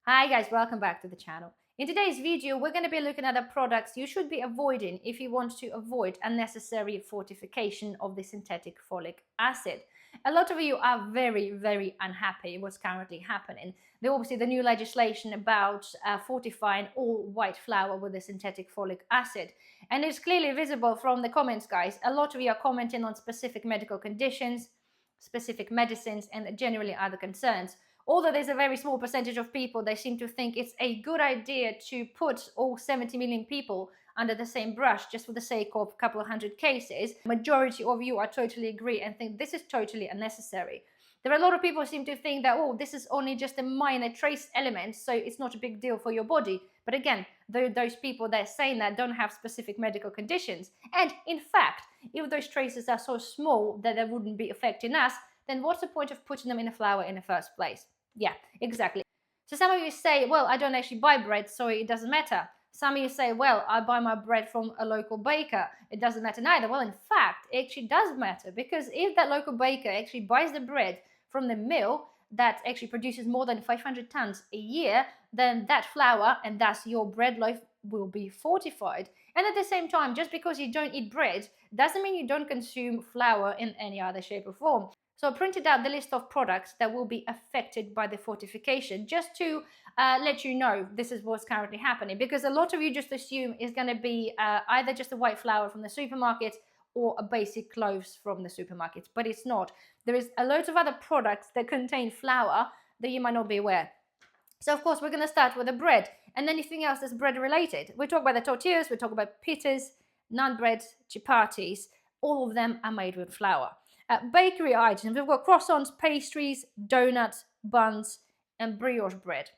Hi guys, welcome back to the channel. In today's video, we're going to be looking at the products you should be avoiding if you want to avoid unnecessary fortification of the synthetic folic acid. A lot of you are very unhappy what's currently happening. Obviously, the new legislation about fortifying all white flour with the synthetic folic acid. And it's clearly visible from the comments, guys. A lot of you are commenting on specific medical conditions, specific medicines, and generally other concerns. Although there's a very small percentage of people, they seem to think it's a good idea to put all 70 million people under the same brush just for the sake of a couple of hundred cases. Majority of you are totally agree and think this is totally unnecessary. There are a lot of people who seem to think that, oh, this is only just a minor trace element, so it's not a big deal for your body. But again, those people that are saying that don't have specific medical conditions. And in fact, if those traces are so small that they wouldn't be affecting us, then what's the point of putting them in a flour in the first place? Yeah, exactly. So some of you say, well, I don't actually buy bread, so it doesn't matter. Some of you say, well, I buy my bread from a local baker. It doesn't matter neither. Well, in fact, it actually does matter, because if that local baker actually buys the bread from the mill that actually produces more than 500 tons a year, then that flour and thus your bread loaf will be fortified. And at the same time, just because you don't eat bread doesn't mean you don't consume flour in any other shape or form. So I printed out the list of products that will be affected by the fortification, just to let you know this is what's currently happening, because a lot of you just assume it's going to be either just a white flour from the supermarket or a basic cloves from the supermarket, but it's not. There is a lot of other products that contain flour that you might not be aware. So of course we're going to start with the bread and anything else that's bread related. We talk about the tortillas, we talk about pitas, naan breads, chapatis. All of them are made with flour. Bakery items, we've got croissants, pastries, donuts, buns, and brioche bread.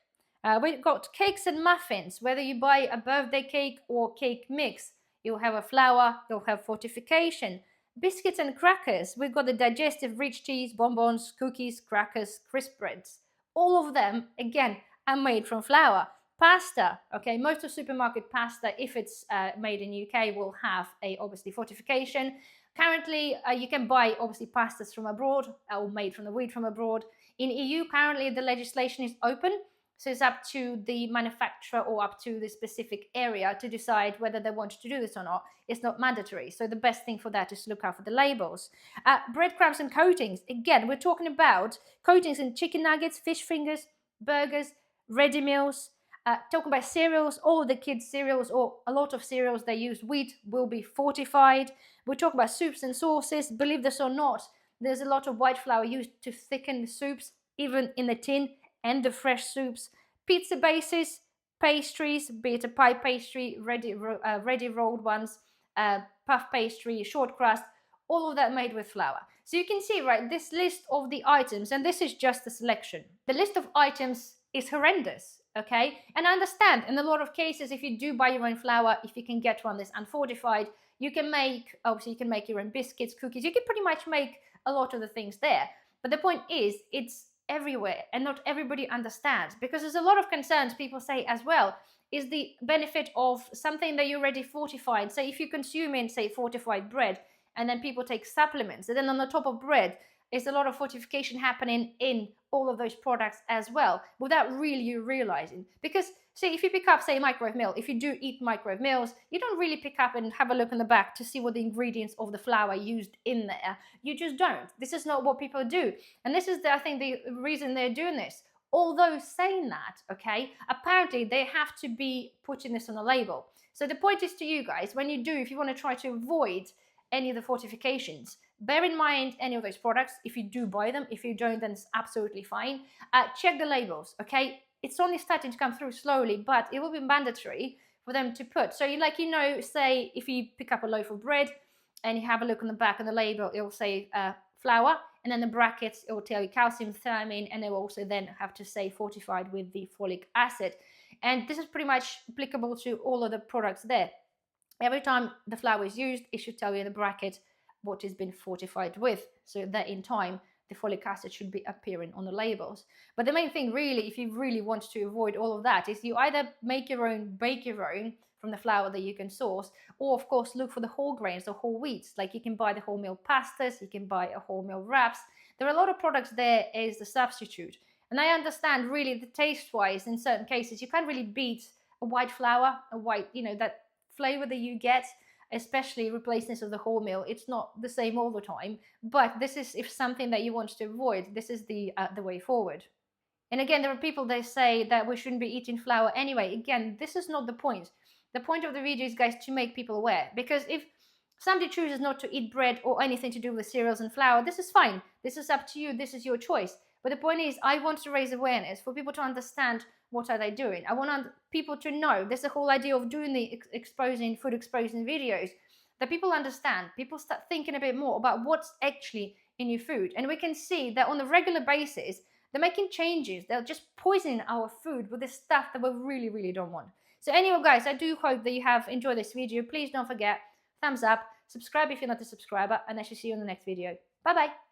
We've got cakes and muffins. Whether you buy a birthday cake or cake mix, you'll have a flour, you'll have fortification. Biscuits and crackers, we've got the digestive rich teas, bonbons, cookies, crackers, crisp breads. All of them, again, are made from flour. Pasta, okay, most of supermarket pasta, if it's made in UK, will have a obviously fortification. Currently, you can buy obviously pastas from abroad or made from the wheat from abroad. In EU, currently the legislation is open, so it's up to the manufacturer or up to the specific area to decide whether they want to do this or not. It's not mandatory, so the best thing for that is to look out for the labels. Breadcrumbs and coatings. Again, we're talking about coatings in chicken nuggets, fish fingers, burgers, ready meals. Talking about cereals, all the kids' cereals or a lot of cereals that use wheat will be fortified. We talk about soups and sauces. Believe this or not, there's a lot of white flour used to thicken the soups, even in the tin and the fresh soups. Pizza bases, pastries, be it a pie pastry, ready rolled ones, puff pastry, short crust, all of that made with flour. So you can see, right, this list of the items, and this is just a selection. The list of items is horrendous, okay? And I understand in a lot of cases, if you do buy your own flour, if you can get one that's unfortified, you can make, obviously you can make your own biscuits, cookies, you can pretty much make a lot of the things there. But the point is, it's everywhere and not everybody understands, because there's a lot of concerns people say as well, is the benefit of something that you already fortified. So if you consume in, say, fortified bread, and then people take supplements, and then on the top of bread, is a lot of fortification happening in all of those products as well, without really you realizing. Because say if you pick up, say, microwave meal, if you do eat microwave meals, you don't really pick up and have a look in the back to see what the ingredients of the flour used in there. You just don't. This is not what people do. And this is, I think, the reason they're doing this. Although saying that, okay, apparently they have to be putting this on a label. So the point is to you guys, when you do, if you want to try to avoid any of the fortifications, bear in mind any of those products. If you do buy them, if you don't, then it's absolutely fine. Check the labels, okay? It's only starting to come through slowly, but it will be mandatory for them to put. So say if you pick up a loaf of bread and you have a look on the back of the label, it will say flour, and then the brackets, it will tell you calcium, thiamine, and it will also then have to say fortified with the folic acid. And this is pretty much applicable to all of the products there. Every time the flour is used, it should tell you in the bracket what it's been fortified with, so that in time the folic acid should be appearing on the labels. But the main thing really, if you really want to avoid all of that, is you either make your own, bake your own from the flour that you can source, or of course look for the whole grains, the whole wheats. Like you can buy the wholemeal pastas, you can buy a wholemeal wraps. There are a lot of products there as the substitute. And I understand really the taste-wise, in certain cases, you can't really beat a white flour, a white, that flavor that you get, especially replacements of the wholemeal. It's not the same all the time, but this is if something that you want to avoid, this is the way forward. And again, there are people that say that we shouldn't be eating flour anyway. Again, this is not the point. The point of the video is, guys, to make people aware. Because if somebody chooses not to eat bread or anything to do with cereals and flour, this is fine. This is up to you. This is your choice. But the point is, I want to raise awareness for people to understand what are they doing. I want people to know. There's the whole idea of doing the food exposing videos, that people understand. People start thinking a bit more about what's actually in your food. And we can see that on a regular basis, they're making changes. They're just poisoning our food with this stuff that we really, really don't want. So anyway, guys, I do hope that you have enjoyed this video. Please don't forget, thumbs up, subscribe if you're not a subscriber, and I shall see you in the next video. Bye-bye.